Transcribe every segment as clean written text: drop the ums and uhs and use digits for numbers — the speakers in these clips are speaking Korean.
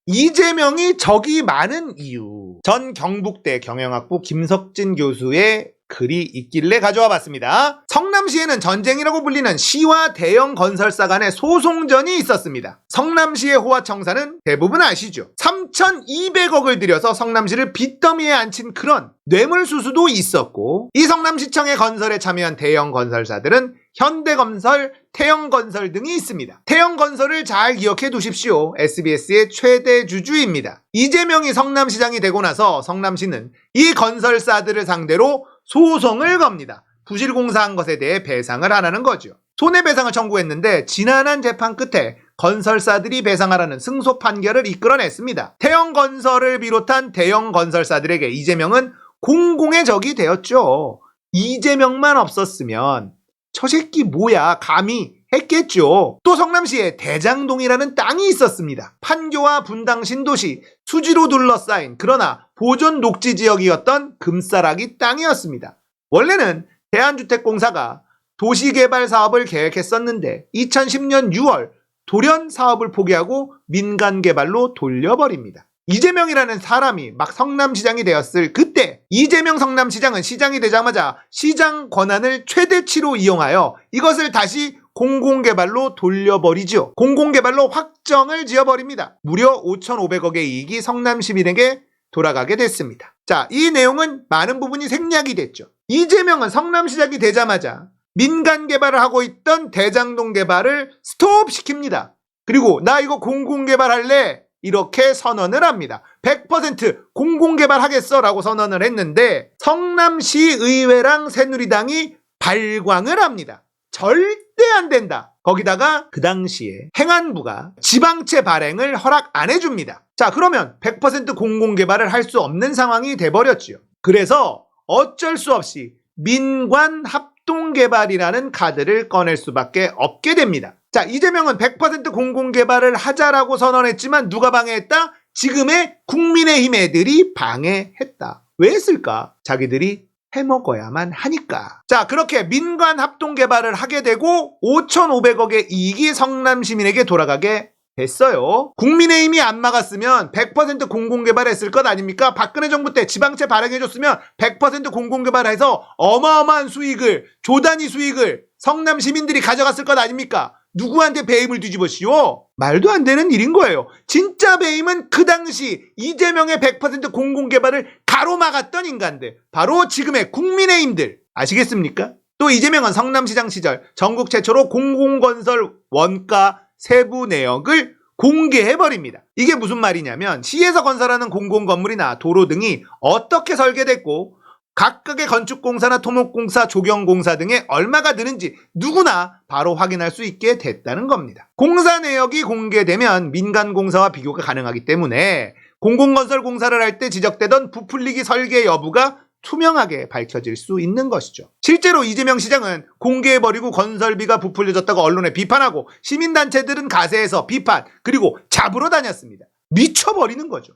이재명이 적이 많은 이유. 전 경북대 경영학부 김석진 교수의 글이 있길래 가져와 봤습니다. 성남시에는 전쟁이라고 불리는 시와 대형 건설사 간의 소송전이 있었습니다. 성남시의 호화청사는 대부분 아시죠? 3,200억을 들여서 성남시를 빚더미에 앉힌 그런 뇌물수수도 있었고, 이 성남시청의 건설에 참여한 대형 건설사들은 현대건설, 태영건설 등이 있습니다. 태영건설을 잘 기억해 두십시오. SBS의 최대 주주입니다. 이재명이 성남시장이 되고 나서 성남시는 이 건설사들을 상대로 소송을 겁니다. 부실공사한 것에 대해 배상을 하라는 거죠. 손해배상을 청구했는데 지난한 재판 끝에 건설사들이 배상하라는 승소 판결을 이끌어냈습니다. 태영건설을 비롯한 대형 건설사들에게 이재명은 공공의 적이 되었죠. 이재명만 없었으면 저 새끼 뭐야 감히 했겠죠. 또 성남시에 대장동이라는 땅이 있었습니다. 판교와 분당 신도시 수지로 둘러싸인 그러나 보존 녹지지역이었던 금싸라기 땅이었습니다. 원래는 대한주택공사가 도시개발 사업을 계획했었는데 2010년 6월 돌연 사업을 포기하고 민간개발로 돌려버립니다. 이재명이라는 사람이 막 성남시장이 되었을 그때 이재명 성남시장은 시장이 되자마자 시장 권한을 최대치로 이용하여 이것을 다시 공공개발로 돌려버리죠. 공공개발로 확정을 지어버립니다. 무려 5,500억의 이익이 성남시민에게 돌아가게 됐습니다. 자, 이 내용은 많은 부분이 생략이 됐죠. 이재명은 성남시장이 되자마자 민간개발을 하고 있던 대장동 개발을 스톱시킵니다. 그리고 나 이거 공공개발할래? 이렇게 선언을 합니다. 100% 공공개발하겠어 라고 선언을 했는데 성남시의회랑 새누리당이 발광을 합니다. 절대 안 된다. 거기다가 그 당시에 행안부가 지방채 발행을 허락 안 해줍니다. 자, 그러면 100% 공공개발을 할 수 없는 상황이 돼버렸죠. 그래서 어쩔 수 없이 민관 합동개발이라는 카드를 꺼낼 수밖에 없게 됩니다. 자, 이재명은 100% 공공개발을 하자라고 선언했지만 누가 방해했다? 지금의 국민의힘 애들이 방해했다. 왜 했을까? 자기들이 해먹어야만 하니까. 자, 그렇게 민관 합동개발을 하게 되고 5,500억의 이익이 성남시민에게 돌아가게 됐어요. 국민의힘이 안 막았으면 100% 공공개발했을 것 아닙니까? 박근혜 정부 때 지방채 발행해줬으면 100% 공공개발해서 어마어마한 수익을, 조단위 수익을 성남 시민들이 가져갔을 것 아닙니까? 누구한테 배임을 뒤집어씌워? 말도 안 되는 일인 거예요. 진짜 배임은 그 당시 이재명의 100% 공공개발을 가로막았던 인간들, 바로 지금의 국민의힘들. 아시겠습니까? 또 이재명은 성남시장 시절 전국 최초로 공공건설 원가 세부 내역을 공개해버립니다. 이게 무슨 말이냐면 시에서 건설하는 공공건물이나 도로 등이 어떻게 설계됐고 각각의 건축공사나 토목공사, 조경공사 등에 얼마가 드는지 누구나 바로 확인할 수 있게 됐다는 겁니다. 공사 내역이 공개되면 민간공사와 비교가 가능하기 때문에 공공건설 공사를 할 때 지적되던 부풀리기 설계 여부가 투명하게 밝혀질 수 있는 것이죠. 실제로 이재명 시장은 공개해버리고 건설비가 부풀려졌다고 언론에 비판하고 시민단체들은 가세해서 비판 그리고 잡으러 다녔습니다. 미쳐버리는 거죠.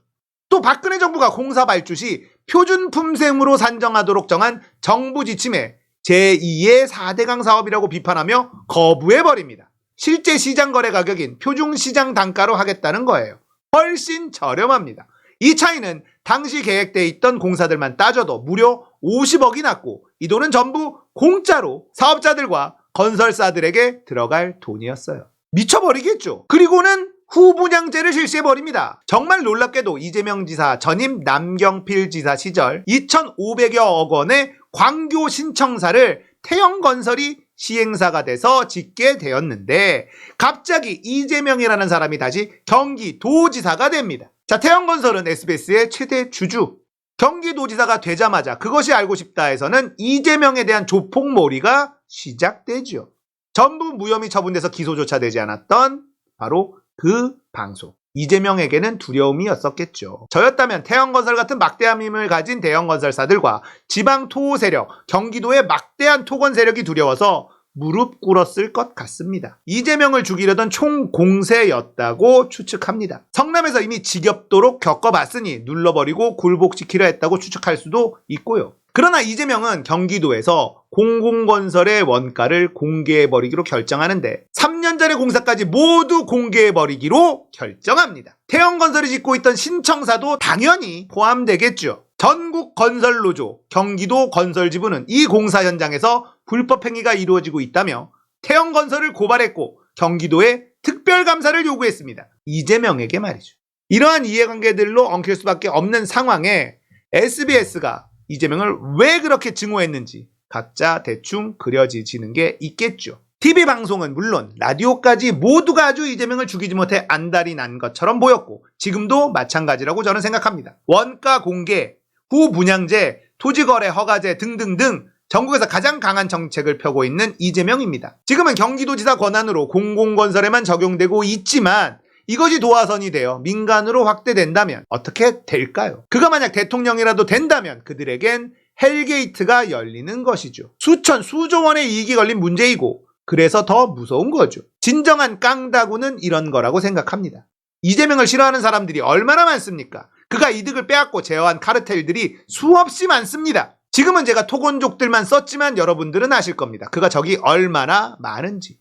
또 박근혜 정부가 공사 발주 시 표준품셈으로 산정하도록 정한 정부 지침에 제2의 4대강 사업이라고 비판하며 거부해버립니다. 실제 시장 거래 가격인 표준시장 단가로 하겠다는 거예요. 훨씬 저렴합니다. 이 차이는 당시 계획되어 있던 공사들만 따져도 무려 50억이 났고 이 돈은 전부 공짜로 사업자들과 건설사들에게 들어갈 돈이었어요. 미쳐버리겠죠. 그리고는 후분양제를 실시해버립니다. 정말 놀랍게도 이재명 지사 전임 남경필 지사 시절 2,500여억 원의 광교 신청사를 태영건설이 시행사가 돼서 짓게 되었는데 갑자기 이재명이라는 사람이 다시 경기도지사가 됩니다. 자, 태영건설은 SBS의 최대 주주. 경기도지사가 되자마자 그것이 알고 싶다에서는 이재명에 대한 조폭몰이가 시작되죠. 전부 무혐의 처분돼서 기소조차 되지 않았던 바로 그 방송. 이재명에게는 두려움이었었겠죠. 저였다면 태영건설 같은 막대한 힘을 가진 대형건설사들과 지방 토호 세력, 경기도의 막대한 토건 세력이 두려워서 무릎 꿇었을 것 같습니다. 이재명을 죽이려던 총공세였다고 추측합니다. 성남에서 이미 지겹도록 겪어봤으니 눌러버리고 굴복시키려 했다고 추측할 수도 있고요. 그러나 이재명은 경기도에서 공공건설의 원가를 공개해버리기로 결정하는데 3년 전의 공사까지 모두 공개해버리기로 결정합니다. 태영건설이 짓고 있던 신청사도 당연히 포함되겠죠. 전국건설노조 경기도 건설지부는 이 공사 현장에서 불법 행위가 이루어지고 있다며 태영건설을 고발했고 경기도에 특별감사를 요구했습니다. 이재명에게 말이죠. 이러한 이해관계들로 엉킬 수밖에 없는 상황에 SBS가 이재명을 왜 그렇게 증오했는지 각자 대충 그려지는 게 있겠죠. TV방송은 물론 라디오까지 모두가 아주 이재명을 죽이지 못해 안달이 난 것처럼 보였고 지금도 마찬가지라고 저는 생각합니다. 원가 공개, 후분양제, 토지거래 허가제 등등등 전국에서 가장 강한 정책을 펴고 있는 이재명입니다. 지금은 경기도지사 권한으로 공공건설에만 적용되고 있지만 이것이 도화선이 되어 민간으로 확대된다면 어떻게 될까요? 그가 만약 대통령이라도 된다면 그들에겐 헬게이트가 열리는 것이죠. 수천, 수조 원의 이익이 걸린 문제이고 그래서 더 무서운 거죠. 진정한 깡다구는 이런 거라고 생각합니다. 이재명을 싫어하는 사람들이 얼마나 많습니까? 그가 이득을 빼앗고 제어한 카르텔들이 수없이 많습니다. 지금은 제가 토건족들만 썼지만 여러분들은 아실 겁니다. 그가 적이 얼마나 많은지.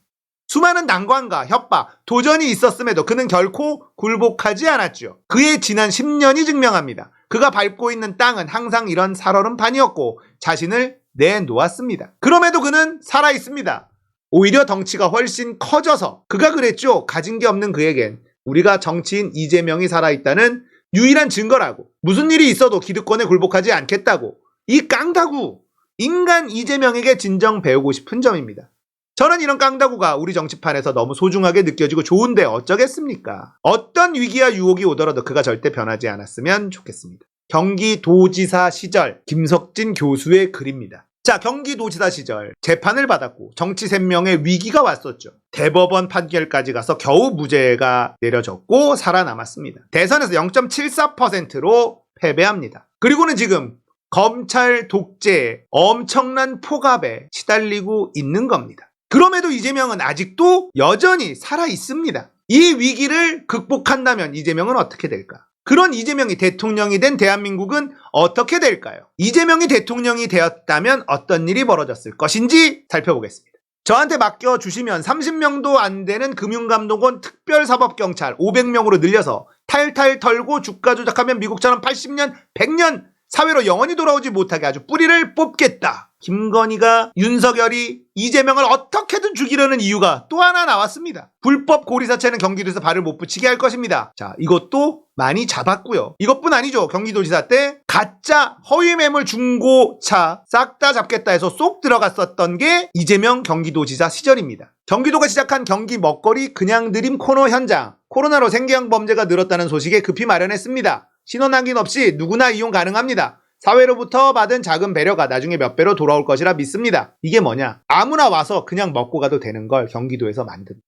수많은 난관과 협박, 도전이 있었음에도 그는 결코 굴복하지 않았죠. 그의 지난 10년이 증명합니다. 그가 밟고 있는 땅은 항상 이런 살얼음판이었고 자신을 내놓았습니다. 그럼에도 그는 살아있습니다. 오히려 덩치가 훨씬 커져서 그가 그랬죠. 가진 게 없는 그에겐 우리가 정치인 이재명이 살아있다는 유일한 증거라고. 무슨 일이 있어도 기득권에 굴복하지 않겠다고. 이 깡다구, 인간 이재명에게 진정 배우고 싶은 점입니다. 저는 이런 깡다구가 우리 정치판에서 너무 소중하게 느껴지고 좋은데 어쩌겠습니까? 어떤 위기와 유혹이 오더라도 그가 절대 변하지 않았으면 좋겠습니다. 경기도지사 시절 김석진 교수의 글입니다. 자, 경기도지사 시절 재판을 받았고 정치 생명의 위기가 왔었죠. 대법원 판결까지 가서 겨우 무죄가 내려졌고 살아남았습니다. 대선에서 0.74%로 패배합니다. 그리고는 지금 검찰 독재에 엄청난 폭압에 시달리고 있는 겁니다. 그럼에도 이재명은 아직도 여전히 살아있습니다. 이 위기를 극복한다면 이재명은 어떻게 될까? 그런 이재명이 대통령이 된 대한민국은 어떻게 될까요? 이재명이 대통령이 되었다면 어떤 일이 벌어졌을 것인지 살펴보겠습니다. 저한테 맡겨주시면 30명도 안 되는 금융감독원 특별사법경찰 500명으로 늘려서 탈탈 털고 주가 조작하면 미국처럼 80년, 100년 사회로 영원히 돌아오지 못하게 아주 뿌리를 뽑겠다. 김건희가 윤석열이 이재명을 어떻게든 죽이려는 이유가 또 하나 나왔습니다. 불법 고리사채는 경기도에서 발을 못 붙이게 할 것입니다. 자, 이것도 많이 잡았고요. 이것뿐 아니죠. 경기도지사 때 가짜 허위매물 중고차 싹 다 잡겠다 해서 쏙 들어갔었던 게 이재명 경기도지사 시절입니다. 경기도가 시작한 경기 먹거리 그냥 드림 코너 현장. 코로나로 생계형 범죄가 늘었다는 소식에 급히 마련했습니다. 신원 확인 없이 누구나 이용 가능합니다. 사회로부터 받은 작은 배려가 나중에 몇 배로 돌아올 것이라 믿습니다. 이게 뭐냐? 아무나 와서 그냥 먹고 가도 되는 걸 경기도에서 만듭니다.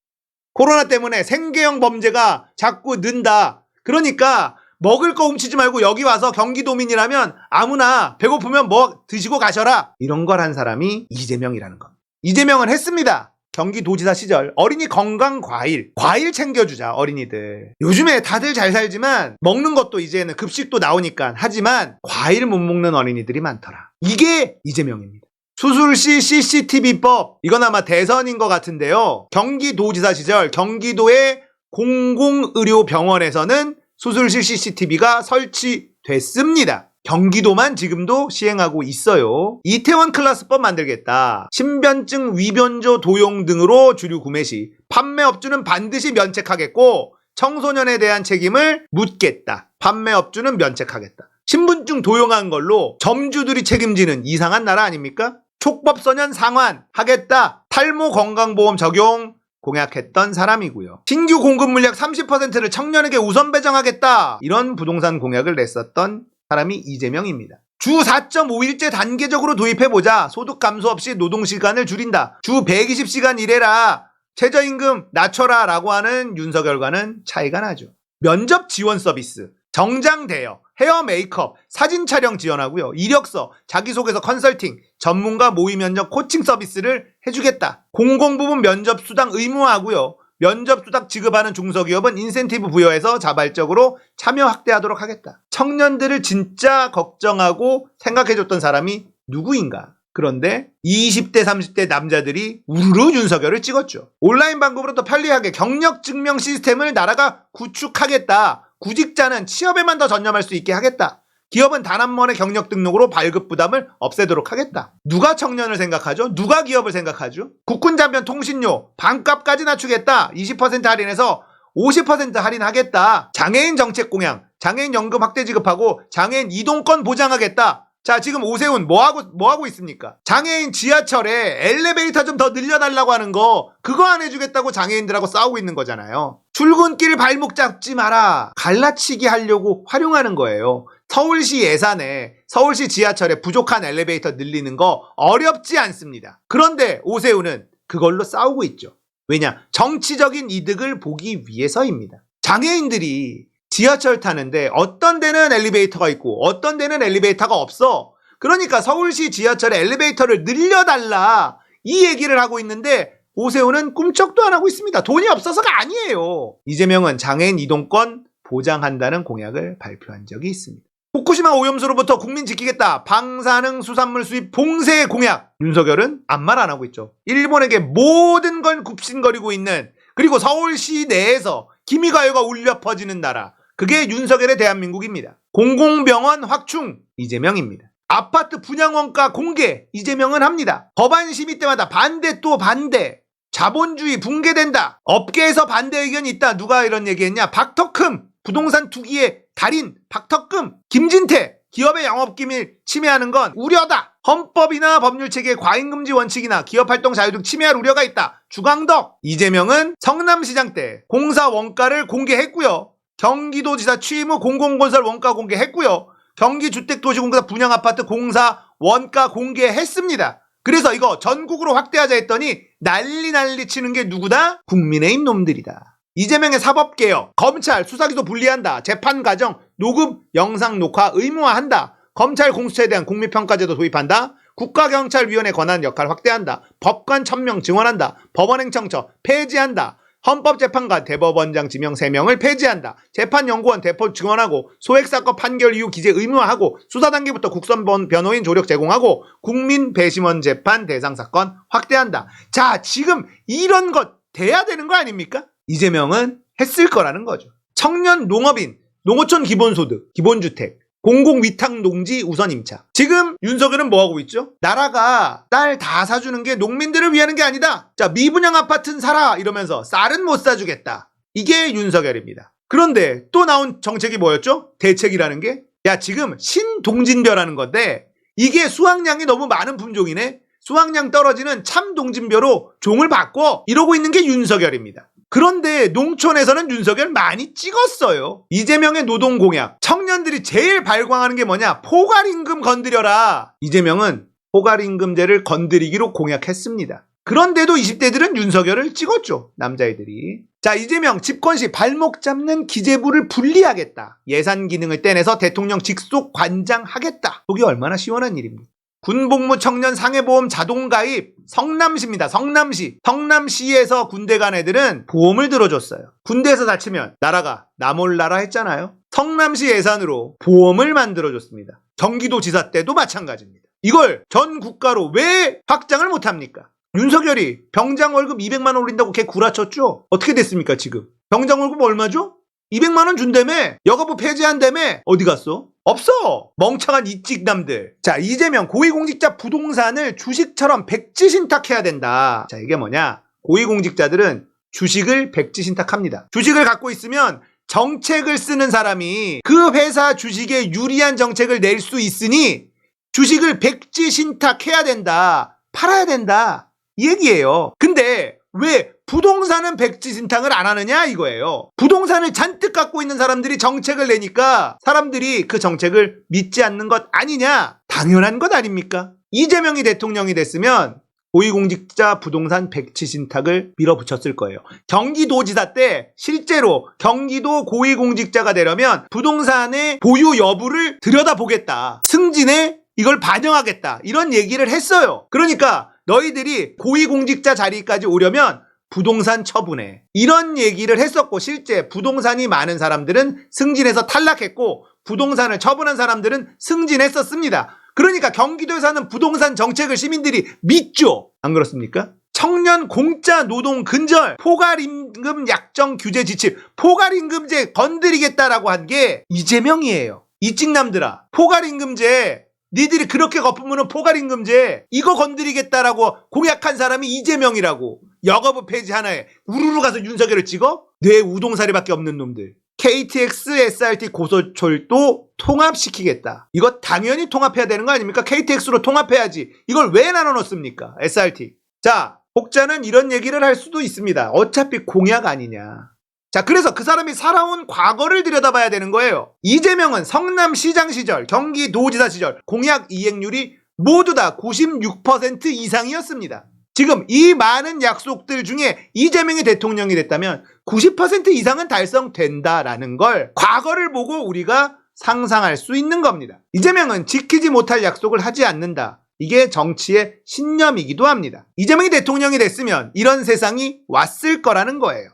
코로나 때문에 생계형 범죄가 자꾸 는다. 그러니까 먹을 거 훔치지 말고 여기 와서 경기도민이라면 아무나 배고프면 뭐 드시고 가셔라. 이런 걸 한 사람이 이재명이라는 겁니다. 이재명은 했습니다. 경기도지사 시절 어린이 건강 과일 챙겨주자 어린이들. 요즘에 다들 잘 살지만 먹는 것도 이제는 급식도 나오니까 하지만 과일 못 먹는 어린이들이 많더라. 이게 이재명입니다. 수술시 CCTV법 이건 아마 대선인 것 같은데요. 경기도지사 시절 경기도의 공공의료병원에서는 수술실 CCTV가 설치됐습니다. 경기도만 지금도 시행하고 있어요. 이태원 클라스법 만들겠다. 신변증 위변조 도용 등으로 주류 구매 시 판매업주는 반드시 면책하겠고 청소년에 대한 책임을 묻겠다. 판매업주는 면책하겠다. 신분증 도용한 걸로 점주들이 책임지는 이상한 나라 아닙니까? 촉법소년 상환하겠다. 탈모 건강보험 적용 공약했던 사람이고요. 신규 공급 물량 30%를 청년에게 우선 배정하겠다. 이런 부동산 공약을 냈었던 사람이 이재명입니다. 주 4.5일제 단계적으로 도입해보자. 소득 감소 없이 노동시간을 줄인다. 주 120시간 일해라. 최저임금 낮춰라 라고 하는 윤석열과는 차이가 나죠. 면접 지원 서비스. 정장 대여, 헤어 메이크업, 사진 촬영 지원하고요. 이력서, 자기소개서 컨설팅, 전문가 모의 면접 코칭 서비스를 해주겠다. 공공부문 면접 수당 의무화하고요. 면접 수당 지급하는 중소기업은 인센티브 부여해서 자발적으로 참여 확대하도록 하겠다. 청년들을 진짜 걱정하고 생각해줬던 사람이 누구인가? 그런데 20대 30대 남자들이 우르르 윤석열을 찍었죠. 온라인 방법으로 더 편리하게 경력 증명 시스템을 나라가 구축하겠다. 구직자는 취업에만 더 전념할 수 있게 하겠다. 기업은 단 한 번의 경력 등록으로 발급 부담을 없애도록 하겠다. 누가 청년을 생각하죠? 누가 기업을 생각하죠? 국군 장병 통신료 반값까지 낮추겠다. 20% 할인해서 50% 할인하겠다. 장애인 정책 공약, 장애인 연금 확대 지급하고 장애인 이동권 보장하겠다. 자, 지금 오세훈 뭐 하고 있습니까? 장애인 지하철에 엘리베이터 좀 더 늘려달라고 하는 거, 그거 안 해주겠다고 장애인들하고 싸우고 있는 거잖아요. 출근길 발목 잡지 마라. 갈라치기 하려고 활용하는 거예요. 서울시 예산에 서울시 지하철에 부족한 엘리베이터 늘리는 거 어렵지 않습니다. 그런데 오세훈은 그걸로 싸우고 있죠. 왜냐? 정치적인 이득을 보기 위해서입니다. 장애인들이 지하철 타는데 어떤 데는 엘리베이터가 있고 어떤 데는 엘리베이터가 없어. 그러니까 서울시 지하철에 엘리베이터를 늘려달라, 이 얘기를 하고 있는데 오세훈은 꿈쩍도 안 하고 있습니다. 돈이 없어서가 아니에요. 이재명은 장애인 이동권 보장한다는 공약을 발표한 적이 있습니다. 후쿠시마 오염수로부터 국민 지키겠다. 방사능 수산물 수입 봉쇄 공약. 윤석열은 아무 말 안 하고 있죠. 일본에게 모든 걸 굽신거리고 있는, 그리고 서울시 내에서 기미가요가 울려 퍼지는 나라, 그게 윤석열의 대한민국입니다. 공공병원 확충, 이재명입니다. 아파트 분양원가 공개, 이재명은 합니다. 법안 심의 때마다 반대 또 반대. 자본주의 붕괴된다. 업계에서 반대 의견이 있다. 누가 이런 얘기했냐? 박덕흠, 부동산 투기의 달인 박덕흠. 김진태, 기업의 영업기밀 침해하는 건 우려다. 헌법이나 법률체계의 과잉금지 원칙이나 기업활동 자유 등 침해할 우려가 있다. 주광덕. 이재명은 성남시장 때 공사 원가를 공개했고요. 경기도지사 취임 후 공공건설 원가 공개했고요. 경기주택도시공사 분양아파트 공사 원가 공개했습니다. 그래서 이거 전국으로 확대하자 했더니 난리 치는 게 누구다? 국민의힘 놈들이다. 이재명의 사법개혁, 검찰 수사기소 분리한다. 재판과정 녹음 영상 녹화 의무화한다. 검찰 공수처에 대한 국민평가제도 도입한다. 국가경찰위원회 권한 역할 확대한다. 법관 1000명 증언한다. 법원행정처 폐지한다. 헌법재판관 대법원장 지명 3명을 폐지한다. 재판연구원 대표 증언하고 소액사건 판결 이후 기재 의무화하고 수사 단계부터 국선 변호인 조력 제공하고 국민 배심원 재판 대상 사건 확대한다. 자, 지금 이런 것 돼야 되는 거 아닙니까? 이재명은 했을 거라는 거죠. 청년 농업인, 농어촌 기본소득, 기본주택, 공공위탁농지 우선 임차. 지금 윤석열은 뭐하고 있죠? 나라가 쌀 다 사주는 게 농민들을 위하는 게 아니다. 자, 미분양 아파트는 사라 이러면서 쌀은 못 사주겠다. 이게 윤석열입니다. 그런데 또 나온 정책이 뭐였죠? 대책이라는 게? 야, 지금 신동진벼라는 건데 이게 수확량이 너무 많은 품종이네. 수확량 떨어지는 참동진벼로 종을 바꿔, 이러고 있는 게 윤석열입니다. 그런데 농촌에서는 윤석열 많이 찍었어요. 이재명의 노동공약, 청년들이 제일 발광하는 게 뭐냐? 포괄임금 건드려라. 이재명은 포괄임금제를 건드리기로 공약했습니다. 그런데도 20대들은 윤석열을 찍었죠. 남자애들이. 자, 이재명 집권 시 발목 잡는 기재부를 분리하겠다. 예산 기능을 떼내서 대통령 직속 관장하겠다. 속이 얼마나 시원한 일입니다. 군복무 청년 상해보험 자동가입, 성남시입니다. 성남시에서 군대 간 애들은 보험을 들어줬어요. 군대에서 다치면 나라가 나 몰라라 했잖아요. 성남시 예산으로 보험을 만들어줬습니다. 경기도지사 때도 마찬가지입니다. 이걸 전 국가로 왜 확장을 못합니까? 윤석열이 병장 월급 200만 원 올린다고 걔 구라쳤죠? 어떻게 됐습니까 지금? 병장 월급 얼마죠? 200만 원 준다며? 여가부 폐지한다며? 어디 갔어? 없어! 멍청한 이찍남들. 자, 이재명 고위공직자 부동산을 주식처럼 백지신탁해야 된다. 자, 이게 뭐냐? 고위공직자들은 주식을 백지신탁합니다. 주식을 갖고 있으면 정책을 쓰는 사람이 그 회사 주식에 유리한 정책을 낼 수 있으니 주식을 백지신탁해야 된다. 팔아야 된다. 이 얘기예요. 근데 왜 부동산은 백지신탁을 안 하느냐 이거예요. 부동산을 잔뜩 갖고 있는 사람들이 정책을 내니까 사람들이 그 정책을 믿지 않는 것 아니냐? 당연한 것 아닙니까? 이재명이 대통령이 됐으면 고위공직자 부동산 백지 신탁을 밀어붙였을 거예요. 경기도지사 때 실제로 경기도 고위공직자가 되려면 부동산의 보유 여부를 들여다보겠다. 승진에 이걸 반영하겠다. 이런 얘기를 했어요. 그러니까 너희들이 고위공직자 자리까지 오려면 부동산 처분해. 이런 얘기를 했었고 실제 부동산이 많은 사람들은 승진해서 탈락했고 부동산을 처분한 사람들은 승진했었습니다. 그러니까 경기도에 사는 부동산 정책을 시민들이 믿죠. 안 그렇습니까? 청년 공짜 노동 근절, 포괄임금 약정 규제 지침, 포괄임금제 건드리겠다라고 한 게 이재명이에요. 이찍남들아, 포괄임금제 니들이 그렇게 거푸면은 포괄임금제 이거 건드리겠다라고 공약한 사람이 이재명이라고. 여가부 폐지 하나에 우르르 가서 윤석열을 찍어? 뇌 우동사리밖에 없는 놈들. KTX, SRT 고속철도 통합시키겠다. 이거 당연히 통합해야 되는 거 아닙니까? KTX로 통합해야지. 이걸 왜 나눠 놓습니까? SRT. 자, 혹자는 이런 얘기를 할 수도 있습니다. 어차피 공약 아니냐. 자, 그래서 그 사람이 살아온 과거를 들여다봐야 되는 거예요. 이재명은 성남시장 시절, 경기도지사 시절 공약 이행률이 모두 다 96% 이상이었습니다. 지금 이 많은 약속들 중에 이재명이 대통령이 됐다면 90% 이상은 달성된다라는 걸 과거를 보고 우리가 상상할 수 있는 겁니다. 이재명은 지키지 못할 약속을 하지 않는다. 이게 정치의 신념이기도 합니다. 이재명이 대통령이 됐으면 이런 세상이 왔을 거라는 거예요.